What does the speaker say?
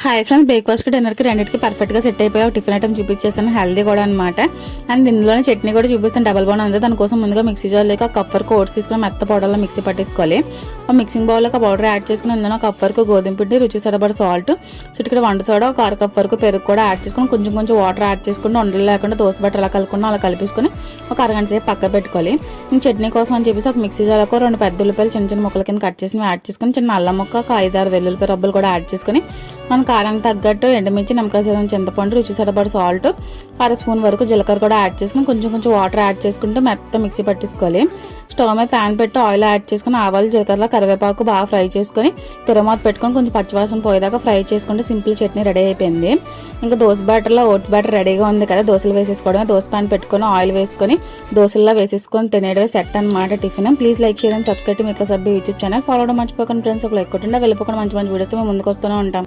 Hi friends, బ్రేక్ఫాస్ట్కి డిన్నర్కి రెండింటికి పర్ఫెక్ట్గా సెట్ అయిపోయి ఒక టిఫిన్ ఐటమ్ చూపించేస్తాను, హెల్దీ కూడా అనమాట. అండ్ ఇందులోనే చట్నీ కూడా చూపిస్తాను, డబల్ బోన్ ఉంది. దానికోసం ముందుగా మిక్సీ జార్లోకి ఒక కప్ వరకు ఓట్స్ తీసుకుని మెత్త పౌడర్లో మిక్సీ పట్టేసుకోవాలి. ఒక మిక్సింగ్ బౌల్లోకి ఆ పౌడర్ యాడ్ చేసుకుని ఇందులో ఒక కప్ వరకు గోధుమ పిండి, రుచి సరిపడ సాల్ట్, చిటికెడు వంట సోడా, ఒక అర కప్ వరకు పెరుగు కూడా యాడ్ చేసుకుని కొంచెం కొంచెం వాటర్ యాడ్ చేసుకుని ఉండలు లేకుండా దోశ బట్టర్ అలా కలుపుకుని అలా కలిపేసుకుని ఒక అరగంట సేపు పక్క పెట్టుకోవాలి. చట్నీ కోసం అని చెప్పేసి ఒక మిక్సీ జార్లో 2 పెద్ద ఉల్లిపాయలు చిన్న చిన్న ముక్కల కింద కట్ చేసి యాడ్ చేసుకుని చిన్న అల్లం ముక్క, ఒక 5-6 వెల్లుల్లిపాయ రబ్బలు కూడా యాడ్ చేసుకుని మన కారానికి తగ్గట్టు ఎండుమిర్చి, నిమ్మకాయ సైతం చింతపండు, రుచి సరిపడ సాల్ట్, 1 స్పూన్ వరకు జీలకర్ర కూడా యాడ్ చేసుకుని కొంచెం కొంచెం వాటర్ యాడ్ చేసుకుంటూ మెత్త మిక్సీ పట్టేసుకోవాలి. స్టవ్ మీద ప్యాన్ పెట్టి ఆయిల్ యాడ్ చేసుకుని ఆవాలు, జీలకర్ర, కరివేపాకు బాగా ఫ్రై చేసుకుని తిరమాత పెట్టుకొని కొంచెం పచ్చివాసన పోయేదాకా ఫ్రై చేసుకుంటే సింపుల్ చట్నీ రెడీ అయిపోయింది. ఇంకా దోశ బ్యాటర్లో ఓట్స్ బ్యాటర్ రెడీగా ఉంది కదా, దోశలు వేసేసుకోవడమే. దోశ ప్యాన్ పెట్టుకొని ఆయిల్ వేసుకొని దోశల్లో వేసేసుకొని తినేయడమే సెట్ అనమాట tiffin. Please like, share and subscribe to మిత్ల సభ్య యూట్యూబ్ ఛానల్. ఫాలో అవడం మర్చిపోకండి ఫ్రెండ్స్. ఒక లైక్ కొట్టిండా వెళ్ళిపోకుండా మంచి మంచి వీడియోతో మేము ముందుకు వస్తూనే ఉంటాం.